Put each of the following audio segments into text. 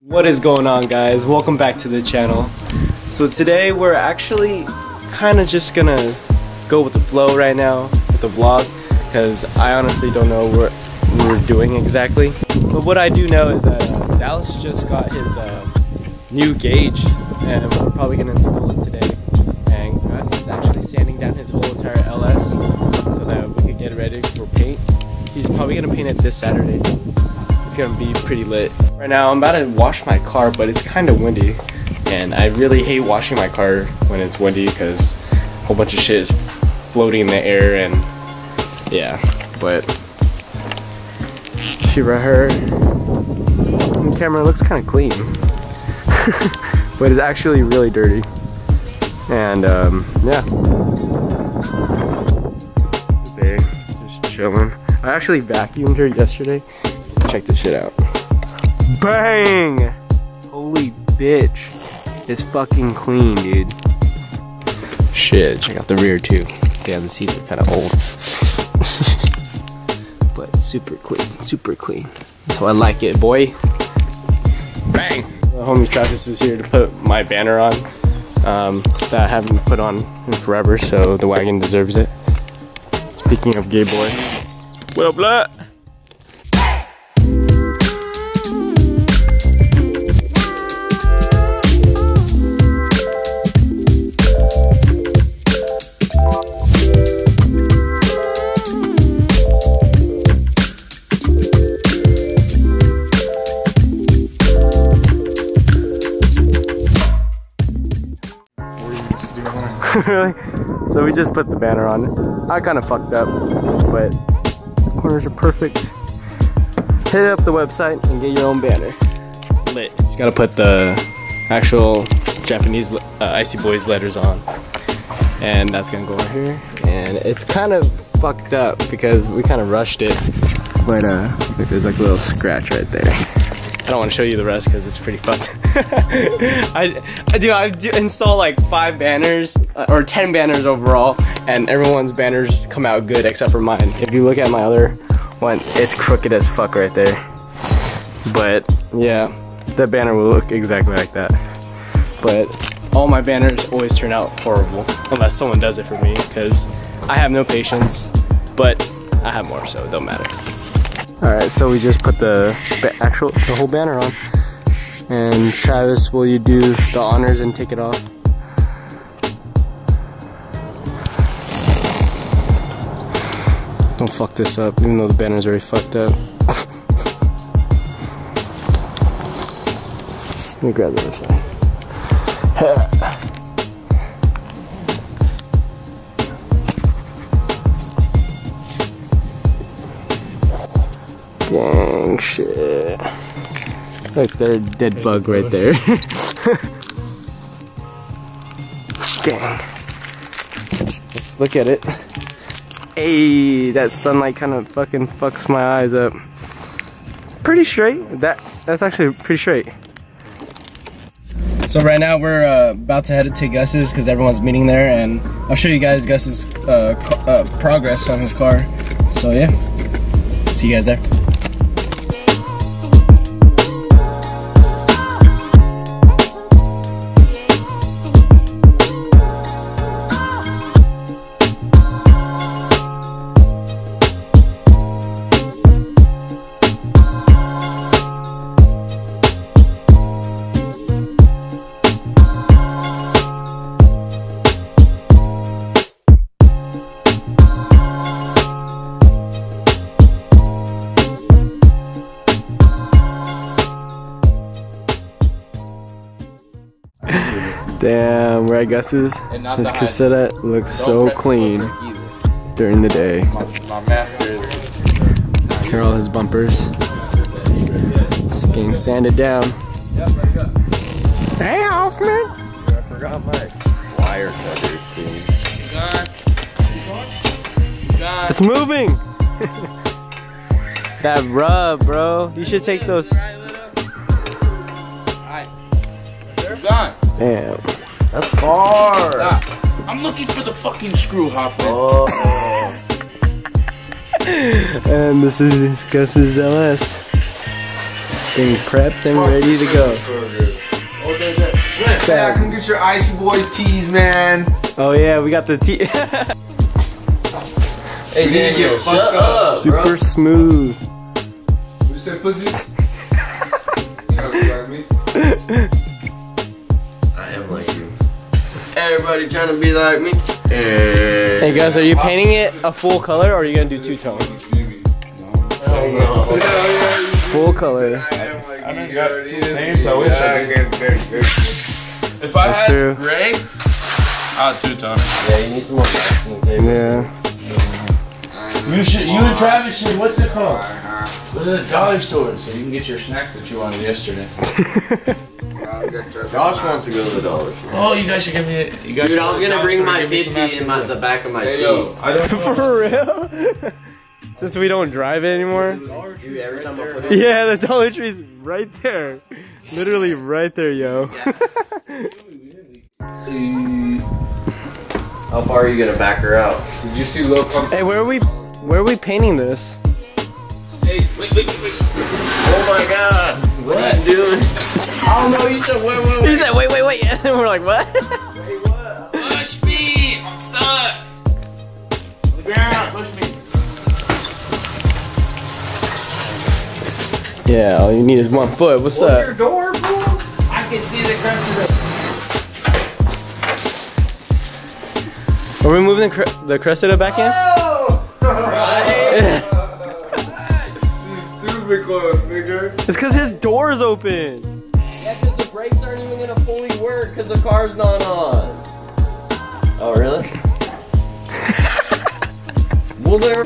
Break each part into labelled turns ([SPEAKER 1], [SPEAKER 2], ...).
[SPEAKER 1] What is going on, guys? Welcome back to the channel. So today we're actually kind of just gonna go with the flow right now with the vlog, because I honestly don't know what we're doing exactly. But what I do know is that Dallas just got his new gauge, and we're probably gonna install it today. And Gus is actually sanding down his whole entire LS so that we could get it ready for paint. He's probably gonna paint it this Saturday, so it's gonna be pretty lit. Right now I'm about to wash my car, but it's kind of windy, and I really hate washing my car when it's windy because a whole bunch of shit is floating in the air, and yeah. But she right here on the camera looks kind of clean, but it's actually really dirty. And yeah, today just chilling. I actually vacuumed her yesterday. Check this shit out. Bang! Holy bitch. It's fucking clean, dude. Shit, check out the rear too. Damn, the seats are kind of old. But super clean, super clean. That's how I like it, boy. Bang! The homie Travis is here to put my banner on. That I haven't put on in forever, so the wagon deserves it. Speaking of gay boy. What up, blood? Really? So we just put the banner on. I kind of fucked up, but the corners are perfect. Hit up the website and get your own banner. Lit. You gotta put the actual Japanese Iceyyyboyz letters on, and that's gonna go over here. And it's kind of fucked up because we kind of rushed it, but there's like a little scratch right there. I don't want to show you the rest because it's pretty fucked. I install like 5 banners or 10 banners overall, and everyone's banners come out good except for mine. If you look at my other one, it's crooked as fuck right there. But yeah, the banner will look exactly like that. But all my banners always turn out horrible unless someone does it for me, because I have no patience, but I have more, so it don't matter. Alright, so we just put the whole banner on. And Travis, will you do the honors and take it off? Don't fuck this up, even though the banner's already fucked up. Let me grab the other side. Dang shit. Look, there's a dead bug right there. Dang. Let's look at it. Hey, that sunlight kind of fucking fucks my eyes up. Pretty straight. That's actually pretty straight. So right now we're about to head to Gus's because everyone's meeting there, and I'll show you guys Gus's progress on his car. So yeah, see you guys there. Damn, right, Gus's? His cassette looks so clean during the day.
[SPEAKER 2] My master is...
[SPEAKER 1] Here are all his bumpers. It's getting sanded down. Hey, Hoffman!
[SPEAKER 2] I forgot my wire cutter too.
[SPEAKER 1] It's moving! That rub, bro. You should take those.
[SPEAKER 2] Alright. Done.
[SPEAKER 1] Damn.
[SPEAKER 2] That's far. Stop. I'm looking for the fucking screw, Hoffman. Oh.
[SPEAKER 1] And this is Gus's LS. Being prepped and ready to go.
[SPEAKER 3] Yeah, come get your Iceyyyboyz tees, man.
[SPEAKER 1] Oh yeah, we got the tea.
[SPEAKER 3] Hey, Daniel, shut up,
[SPEAKER 1] Super
[SPEAKER 3] bro.
[SPEAKER 1] smooth.
[SPEAKER 3] You said pussy? Trying to like me?
[SPEAKER 4] I am like you. Everybody trying to be like me.
[SPEAKER 1] Hey guys, are you painting it a full color or are you gonna do two-tone? Full color.
[SPEAKER 2] I don't got two paints. I wish I did. If I had gray, I'll two-tone.
[SPEAKER 4] Yeah, you need some more blacks on the table.
[SPEAKER 1] Yeah.
[SPEAKER 2] You and Travis should, what's it called? Go to the dollar store so you can get your snacks that you wanted yesterday.
[SPEAKER 4] Josh wants to go to the dollar store.
[SPEAKER 2] Oh, you guys should give me you guys.
[SPEAKER 4] Dude, I was gonna bring my 50 in the back of my seat.
[SPEAKER 2] I don't know.
[SPEAKER 1] For real? Since we don't drive it anymore?
[SPEAKER 4] Dude, every time I put it
[SPEAKER 1] Yeah, the Dollar Tree's right there. Literally right there, yo.
[SPEAKER 4] How far are you gonna back her out?
[SPEAKER 3] Did you see Lil Pump's?
[SPEAKER 1] Hey, where are we painting this?
[SPEAKER 2] Hey, wait.
[SPEAKER 4] Oh my god! What are you doing? Oh no, you said wait.
[SPEAKER 1] He said wait. And we're like, what?
[SPEAKER 4] Wait, what?
[SPEAKER 2] Push me! I'm stuck! On the ground, push me.
[SPEAKER 1] Yeah, all you need is 1 foot. What's
[SPEAKER 4] Your
[SPEAKER 1] up?
[SPEAKER 4] door, bro?
[SPEAKER 2] I can see the crest of
[SPEAKER 1] Are we moving the Cressida back in?
[SPEAKER 4] Oh! Right.
[SPEAKER 3] Stupid close, nigga.
[SPEAKER 1] It's because his door's open.
[SPEAKER 4] Yeah, because the brakes aren't even gonna fully work because the car's not on. Oh, really? Well, there.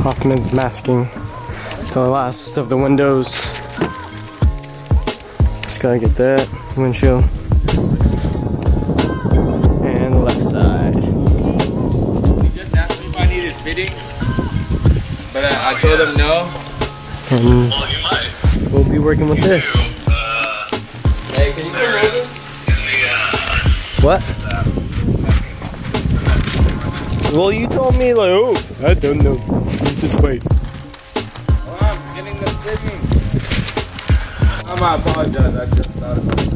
[SPEAKER 1] Hoffman's masking the last of the windows. Just gotta get that windshield and the left side.
[SPEAKER 2] He just asked me if I needed fittings, but I told him no.
[SPEAKER 1] And we'll be working with this.
[SPEAKER 4] Hey, can you come over?
[SPEAKER 1] What? Well, you told me like, oh, I don't know. Just wait.
[SPEAKER 2] Oh, I'm getting the fitting. I apologize. I just thought about it.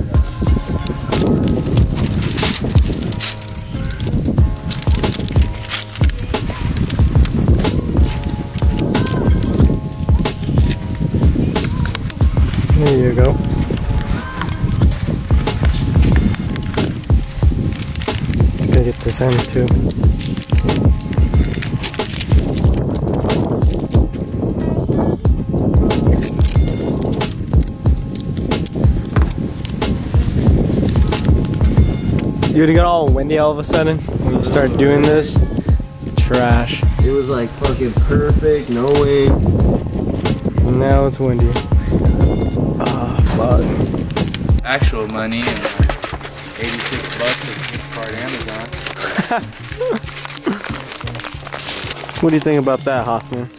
[SPEAKER 1] There you go. Just gotta get this end too. Dude, it got all windy all of a sudden when you start doing this. Trash.
[SPEAKER 4] It was like fucking perfect, no wind.
[SPEAKER 1] Now it's windy. Ah, fuck.
[SPEAKER 2] Actual money and $86 at this card Amazon.
[SPEAKER 1] What do you think about that, Hoffman?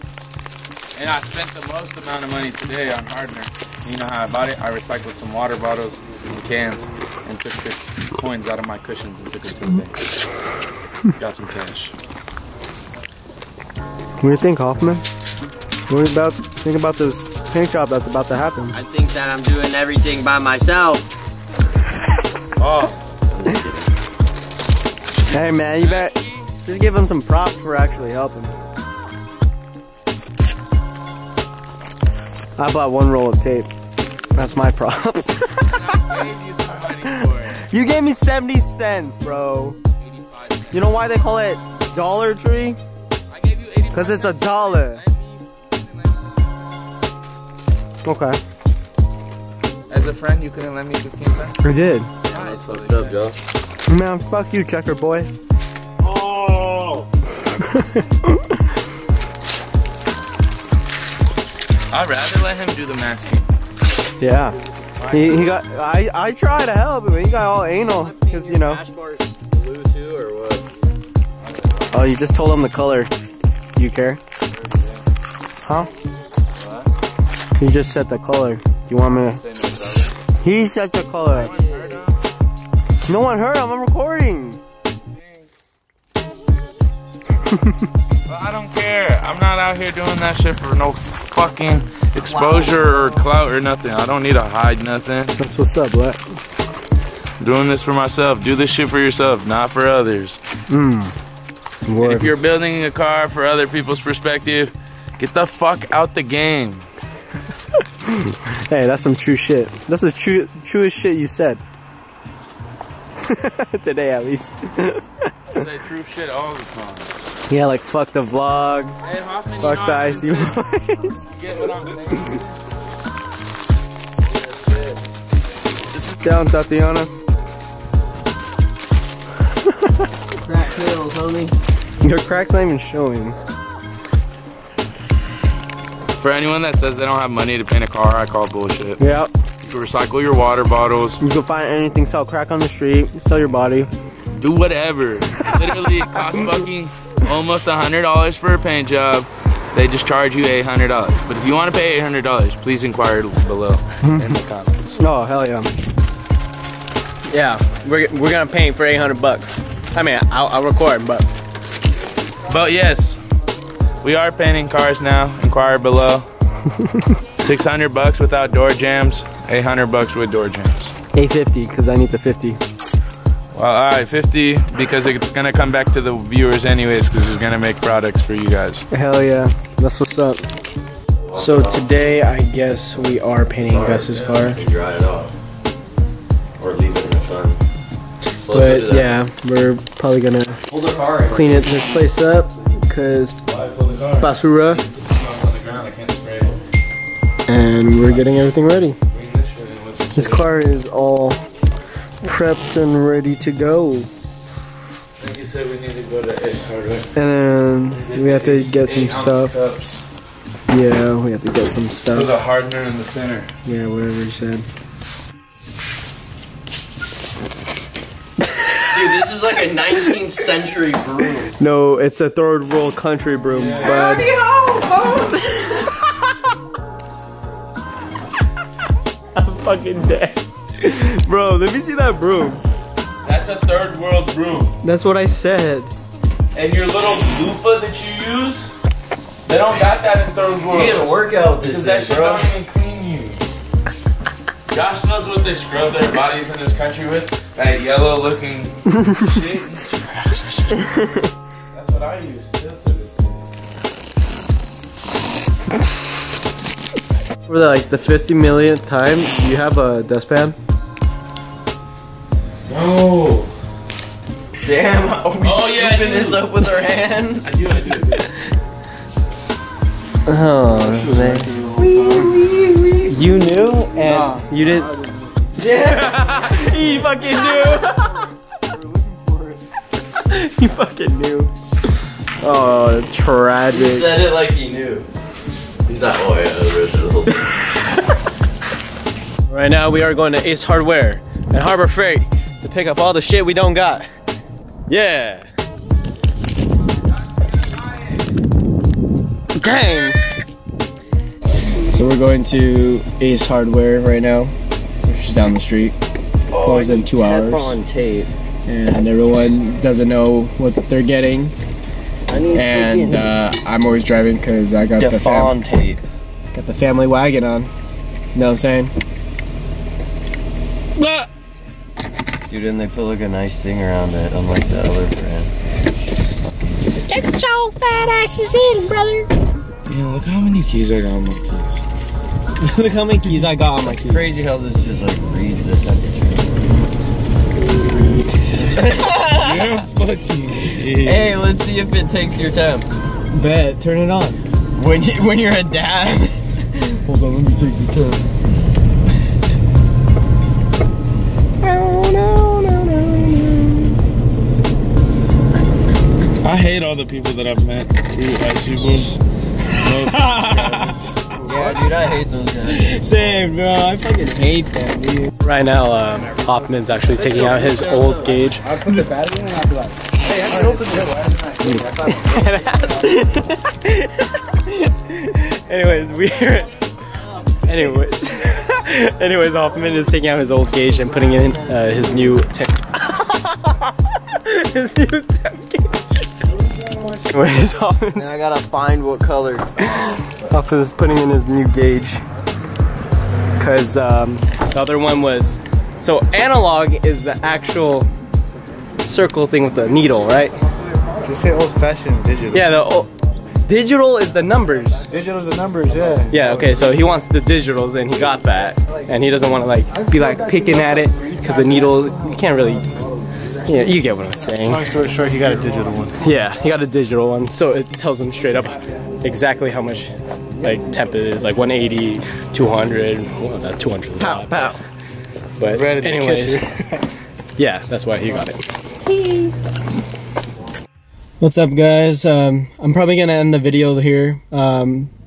[SPEAKER 2] And I spent the most amount of money today on hardener. You know how I bought it? I recycled some water bottles and cans and took the coins out of my cushions and took them to the bank. Got some cash.
[SPEAKER 1] What do you think, Hoffman? What do you think about this paint job that's about to happen?
[SPEAKER 4] I think that I'm doing everything by myself.
[SPEAKER 2] Oh.
[SPEAKER 1] Hey man, you better just give him some props for actually helping. I bought 1 roll of tape. That's my prop.
[SPEAKER 2] I gave you some money for it.
[SPEAKER 1] You gave me 70 cents, bro.
[SPEAKER 2] 85 cents.
[SPEAKER 1] You know why they call it Dollar Tree?
[SPEAKER 2] I gave you 85
[SPEAKER 1] Because it's a
[SPEAKER 2] cents.
[SPEAKER 1] dollar. Okay.
[SPEAKER 2] As a friend, you couldn't lend me 15 cents?
[SPEAKER 1] I did.
[SPEAKER 4] That's fucked up, Joe.
[SPEAKER 1] Man, fuck you, checker boy.
[SPEAKER 2] Oh! I'd rather let him do the masking.
[SPEAKER 1] Yeah. He got. I tried to help him, but he got all anal because you know.
[SPEAKER 4] Ash bars blue too, or what?
[SPEAKER 1] Oh, you just told him the color. Do you care? Huh?
[SPEAKER 2] What?
[SPEAKER 1] He just set the color. Do you want me to?
[SPEAKER 2] Say no color.
[SPEAKER 1] He set the color. No one heard him. I'm recording.
[SPEAKER 2] Well, I don't care. I'm not out here doing that shit for no fucking exposure or clout or nothing. I don't need to hide nothing.
[SPEAKER 1] That's what's up, what?
[SPEAKER 2] I'm doing this for myself. Do this shit for yourself, not for others.
[SPEAKER 1] Word.
[SPEAKER 2] If you're building a car for other people's perspective, get the fuck out the game.
[SPEAKER 1] Hey, that's some true shit. That's the truest shit you said. Today, at least.
[SPEAKER 2] I say true shit all the time.
[SPEAKER 1] Yeah, like fuck the vlog.
[SPEAKER 2] Hey, Hoffman,
[SPEAKER 1] Fuck the Iceyyyboyz.
[SPEAKER 2] You get what I'm saying?
[SPEAKER 1] This is down, Tatiana.
[SPEAKER 4] Crack hills, homie.
[SPEAKER 1] Your crack's not even showing.
[SPEAKER 2] For anyone that says they don't have money to paint a car, I call bullshit.
[SPEAKER 1] Yeah.
[SPEAKER 2] You can recycle your water bottles.
[SPEAKER 1] You can find anything, sell crack on the street, sell your body.
[SPEAKER 2] Do whatever. Literally, it costs fucking almost $100 for a paint job. They just charge you $800. But if you want to pay $800, please inquire below in the comments.
[SPEAKER 1] Oh, hell yeah. Yeah, we're gonna paint for 800 bucks. I mean, I'll record, but
[SPEAKER 2] yes, we are painting cars now. Inquire below. 600 bucks without door jams. 800 bucks with door jams.
[SPEAKER 1] 850 because I need the 50.
[SPEAKER 2] Well, alright, 50 because it's gonna come back to the viewers anyways because it's gonna make products for you guys.
[SPEAKER 1] Hell yeah, that's what's up. So today, I guess we are painting Gus's car.
[SPEAKER 4] You dry it off. Or leave it in the sun.
[SPEAKER 1] But yeah, we're probably gonna
[SPEAKER 4] Hold the car in.
[SPEAKER 1] clean this place up because basura, and we're getting everything ready. This car is all prepped and ready to go.
[SPEAKER 2] Like you said, we need to go to Iceyyyboyz.
[SPEAKER 1] And then we have to get some stuff. Yeah, we have to get some
[SPEAKER 2] For the
[SPEAKER 1] stuff.
[SPEAKER 2] hardener and the thinner.
[SPEAKER 1] Yeah, whatever you said.
[SPEAKER 4] Dude, this is like a 19th century broom.
[SPEAKER 1] No, it's a third world country broom, but I'm fucking dead. Bro, let me see that broom.
[SPEAKER 2] That's a third world broom.
[SPEAKER 1] That's what I said.
[SPEAKER 2] And your little loofah that you use, they don't got that in third world.
[SPEAKER 4] You get a workout this
[SPEAKER 2] Because that
[SPEAKER 4] day,
[SPEAKER 2] shit
[SPEAKER 4] bro.
[SPEAKER 2] don't even clean you. Josh knows what they scrub their bodies in this country with. That yellow looking shit. That's what I use still to this day.
[SPEAKER 1] For the 50 millionth time, do you have a dustpan?
[SPEAKER 2] No.
[SPEAKER 4] Damn, are we
[SPEAKER 2] yeah,
[SPEAKER 4] scooping this up with our hands?
[SPEAKER 2] I do.
[SPEAKER 1] Oh, man. You knew and you didn't. Yeah, he fucking knew. He fucking knew. Oh,
[SPEAKER 4] He
[SPEAKER 1] tragic.
[SPEAKER 4] said it like he knew. He's not, oh yeah, the original.
[SPEAKER 1] Right now we are going to Ace Hardware and Harbor Freight to pick up all the shit we don't got. Yeah. Dang. So we're going to Ace Hardware right now, which is down the street. Closed in 2 hours.
[SPEAKER 4] Teflon tape.
[SPEAKER 1] And everyone doesn't know what they're getting. And I'm always driving because I got
[SPEAKER 4] Teflon tape.
[SPEAKER 1] got the family wagon on. You know what I'm saying?
[SPEAKER 4] Dude, and they put like a nice thing around it, unlike the other brand.
[SPEAKER 1] Get your fat asses in, brother.
[SPEAKER 2] Yeah, look how many keys I got on my keys.
[SPEAKER 1] Look how many keys I got on my keys.
[SPEAKER 4] Crazy how this just like reads the temperature.
[SPEAKER 2] You're fucking idiot.
[SPEAKER 4] Hey, let's see if it takes your temp.
[SPEAKER 1] Bet, turn it on.
[SPEAKER 4] When you're a dad.
[SPEAKER 1] Hold on, let me take the temp.
[SPEAKER 2] I hate all the people that I've met through Iceyyyboyz.
[SPEAKER 4] Yeah, dude, I hate those guys.
[SPEAKER 1] Same, bro. I fucking hate them, dude. Right now, Hoffman's actually taking out his old gauge.
[SPEAKER 3] I'll put the battery in and I'll be like, hey, how do you open
[SPEAKER 1] the Anyways, Hoffman is taking out his old gauge and putting in his new temp. His new temp gauge. Anyways, Hoffman.
[SPEAKER 4] And I gotta find what color.
[SPEAKER 1] Hoffman is putting in his new gauge because the other one was so analog is the actual circle thing with the needle, right?
[SPEAKER 3] You say old-fashioned digital.
[SPEAKER 1] Yeah, digital is the numbers.
[SPEAKER 3] Digital is the numbers, yeah.
[SPEAKER 1] Yeah, okay, so he wants the digitals and he got that. And he doesn't want to like be like picking at it because the needle, you can't really, yeah, you get what I'm saying.
[SPEAKER 3] Long story short, he got a digital one.
[SPEAKER 1] Yeah, he got a digital one, so it tells him straight up exactly how much like temp it is, like 180, 200, well, that 200 is a lot.
[SPEAKER 4] Pow.
[SPEAKER 1] But anyways, yeah, that's why he got it. What's up, guys? I'm probably gonna end the video here.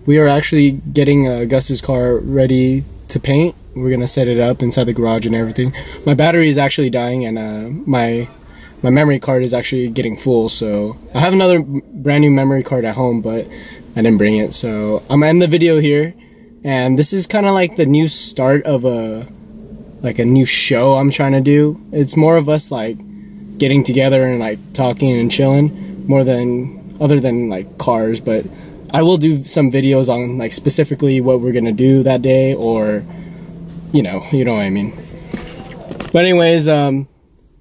[SPEAKER 1] We are actually getting Gus's car ready to paint. We're gonna set it up inside the garage and everything. My battery is actually dying, and my memory card is actually getting full. So I have another brand new memory card at home, but I didn't bring it. So I'm gonna end the video here. And this is kind of like the new start of a new show I'm trying to do. It's more of us like getting together and like talking and chilling. More than other than like cars, but I will do some videos on like specifically what we're gonna do that day, or you know what I mean. But anyways,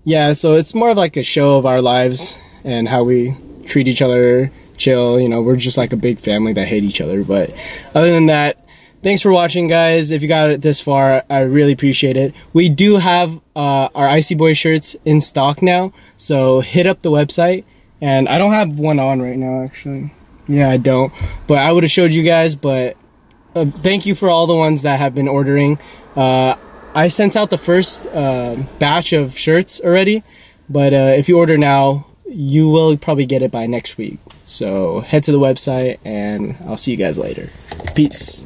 [SPEAKER 1] yeah, so it's more of like a show of our lives and how we treat each other, chill, you know, we're just like a big family that hate each other. But other than that, thanks for watching, guys. If you got it this far, I really appreciate it. We do have our Iceyyyboyz shirts in stock now, so hit up the website. And I don't have one on right now, actually. Yeah, I don't. But I would have showed you guys, but thank you for all the ones that have been ordering. I sent out the first batch of shirts already, but if you order now, you will probably get it by next week. So head to the website, and I'll see you guys later. Peace.